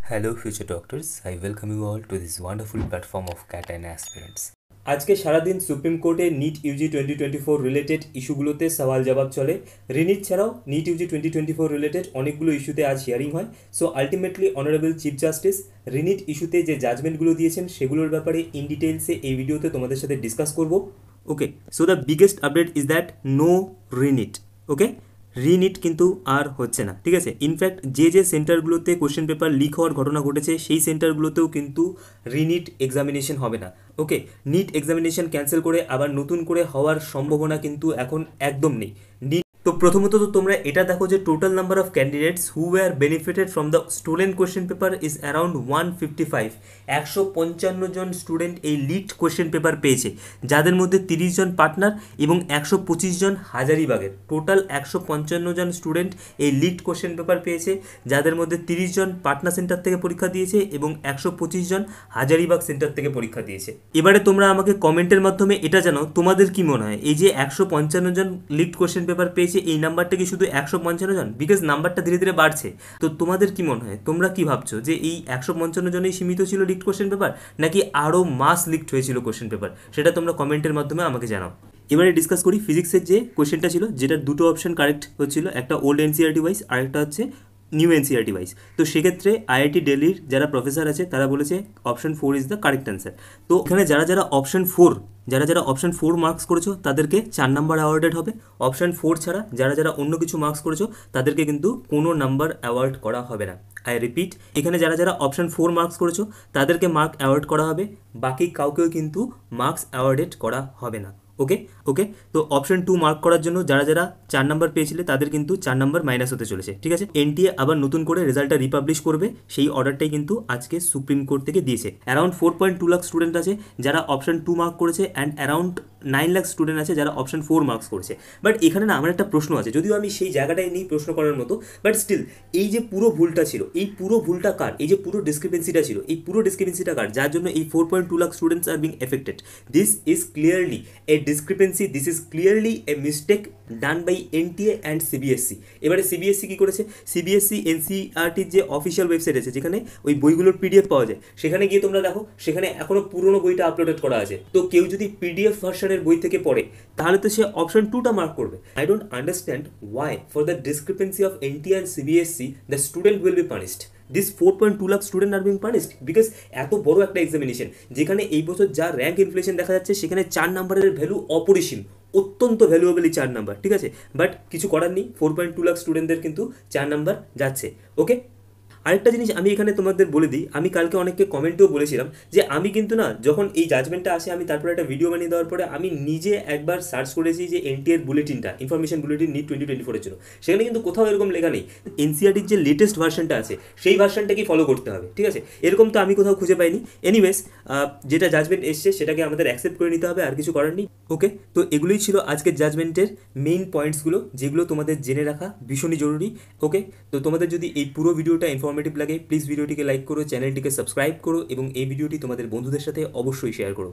Hello, future doctors. I welcome you all to this wonderful platform of CAT and aspirants. আজকে সারাদিন supreme কোর্টে NEET Yuji 2024 related ইস্যুগুলোতে সওয়াল জবাব চলে। রিনিট ছাড়াও নিট ইউজি 2024 রিলেটেড অনেকগুলো ইস্যুতে আজ হিয়ারিং হয়। So ultimately honourable chief justice re NEET ইস্যুতে যে জাজমেন্টগুলো দিয়েছেন সেগুলোর ব্যাপারে ইন ডিটেলসে এই ভিডিওতে তোমাদের সাথে ডিসকাস করব। Okay, so the biggest update is that no re NEET. Okay, re NEET কিন্তু আর হচ্ছে না, ঠিক আছে। ইনফ্যাক্ট যে সেন্টারগুলোতে কোশ্চেন পেপার লিক হওয়ার ঘটনা ঘটেছে সেই সেন্টারগুলোতেও কিন্তু রিনিট এক্সামিনেশন হবে না। ওকে, নিট এক্সামিনেশন ক্যান্সেল করে আবার নতুন করে হওয়ার সম্ভাবনা কিন্তু এখন একদম নেই। তো প্রথমত তো তোমরা এটা দেখো যে total number of candidates who were benefited from the stolen question paper is around 155। 155 জন স্টুডেন্ট এই লিকড কোয়েশ্চেন পেপার পেয়েছে, যাদের মধ্যে 30 জন পার্টনার এবং 125 জন হাজারিবাগের। টোটাল 155 জন স্টুডেন্ট এই লিকড কোয়েশ্চেন পেপার পেয়েছে, যাদের মধ্যে 30 জন পাটনা সেন্টার থেকে পরীক্ষা দিয়েছে এবং 125 জন হাজারিবাগ সেন্টার থেকে পরীক্ষা দিয়েছে। এবারে তোমরা আমাকে কমেন্টের মাধ্যমে এটা জানাও তোমাদের কি মনে হয়, এই যে 155 জন লিকড কোয়েশ্চেন পেপার পেয়েছে এই নাম্বারটা কি শুধু 155 জন? বিকজ নাম্বারটা ধীরে ধীরে বাড়ছে। তো তোমাদের কি মনে হয়, তোমরা কি ভাবছো যে এই 155 জনেই সীমিত ছিল লিকড কোয়েশ্চেন পেপার, নাকি আরও মাস লিকড হয়েছিল কোয়েশ্চেন পেপার? সেটা তোমরা কমেন্টের মাধ্যমে আমাকে জানাও। এবারে ডিসকাস করি ফিজিক্সের যে কোয়েশ্চেনটা ছিল, যেটার দুটো অপশন কারেক্ট হচ্ছিল, একটা ওল্ড এনসিআরটি ওয়াইজ আর একটা হচ্ছে নিউ এনসিআরটি ওয়াইজ। তো সেক্ষেত্রে আইআইটি দিল্লির যারা প্রফেসর আছে তারা বলেছে option 4 is the correct answer. তো এখানে যারা অপশন 4 মার্কস করেছো তাদেরকে 4 নাম্বার অ্যাওয়ার্ডেড হবে। অপশন 4 ছাড়া যারা অন্য কিছু মার্কস করেছো তাদেরকে কিন্তু কোনো নাম্বার অ্যাওয়ার্ড করা হবে না। আই রিপিট, এখানে যারা অপশন 4 মার্কস করেছো তাদেরকে মার্ক অ্যাওয়ার্ড করা হবে, বাকি কাউকেও কিন্তু মার্কস অ্যাওয়ার্ডেড করা হবে না। ওকে ওকে, তো অপশন 2 মার্ক করার জন্য যারা 4 নাম্বার পেয়েছিলে তাদের কিন্তু 4 নাম্বার মাইনাস হতে চলেছে, ঠিক আছে। এনটিএ আবার নতুন করে রেজাল্টটা রিপাবলিশ করবে, সেই অর্ডারটাই কিন্তু আজকে সুপ্রিম কোর্ট থেকে দিয়েছে। অ্যারাউন্ড 4.2 লাখ স্টুডেন্ট আছে যারা অপশন 2 মার্ক করেছে অ্যান্ড অ্যারাউন্ড 9 লাখ স্টুডেন্ট আছে যারা অপশন 4 মার্কস করেছে। বাট এখানে না আমার একটা প্রশ্ন আছে, যদিও আমি সেই জায়গাটাই নেই প্রশ্ন করার মতো, বাট স্টিল এই যে পুরো ভুলটা ছিল, এই পুরো ভুলটা কার? এই যে পুরো ডিসক্রিপেন্সিটা ছিল, এই পুরো ডিসক্রিপেন্সিটা কার, যার জন্য এই 4.2 lakh students are being affected? This is clearly a discrepancy, this is clearly a mistake done by NTA and CBSE. এবারে সিবিএসসি কী করেছে, সিবিএসসি এনসিআরটির যে অফিসিয়াল ওয়েবসাইট আছে যেখানে ওই বইগুলোর পিডিএফ পাওয়া যায়, সেখানে গিয়ে তোমরা দেখো সেখানে এখনও পুরোনো বইটা আপলোডেড করা আছে। তো কেউ যদি পিডিএফ ভার্সনের বই থেকে পড়ে তাহলে তো সে অপশন 2টা মার্ক করবে। I don't understand Y for the discrepancy of NTA and CBSE the student will be punished. This 4.2 lakh student are being punished because এত বড় একটা এক্সামিনেশন যেখানে এই বছর যা র্যাঙ্ক ইনফ্লেশন দেখা যাচ্ছে, সেখানে 4 নাম্বারের ভ্যালু অপরিসীম, অত্যন্ত ভ্যালুয়েবল এই 4 নাম্বার, ঠিক আছে। বাট কিছু করার নেই, 4.2 লাখ স্টুডেন্টদের কিন্তু 4 নাম্বার যাচ্ছে। ওকে, আরেকটা জিনিস আমি এখানে তোমাদের বলে দিই, আমি কালকে অনেককে কমেন্টেও বলেছিলাম যে আমি কিন্তু না, যখন এই জাজমেন্টটা আসে আমি তারপরে একটা ভিডিও বানিয়ে দেওয়ার পরে আমি নিজে একবার সার্চ করেছি যে এনটিএর বুলেটিনটা, ইনফরমেশন বুলেটিন নিট 2024-এর জন্য, সেখানে কিন্তু কোথাও এরকম লেখা নেই এনসিআরটির যে লেটেস্ট ভার্সনটা আছে সেই ভার্সনটাকেই ফলো করতে হবে, ঠিক আছে। এরকম তো আমি কোথাও খুঁজে পাইনি। এনিওয়েজ, যেটা জাজমেন্ট এসছে সেটাকে আমাদের অ্যাকসেপ্ট করে নিতে হবে, আর কিছু করার নেই। ওকে, তো এগুলোই ছিল আজকের জাজমেন্টের মেইন পয়েন্টসগুলো, যেগুলো তোমাদের জেনে রাখা ভীষণই জরুরি। ওকে, তো তোমাদের যদি এই পুরো ভিডিওটা ইনফরমেটিভ লাগে প্লিজ ভিডিওটিকে লাইক করো, চ্যানেলটিকে সাবস্ক্রাইব করো এবং এই ভিডিওটি তোমাদের বন্ধুদের সাথে অবশ্যই শেয়ার করো।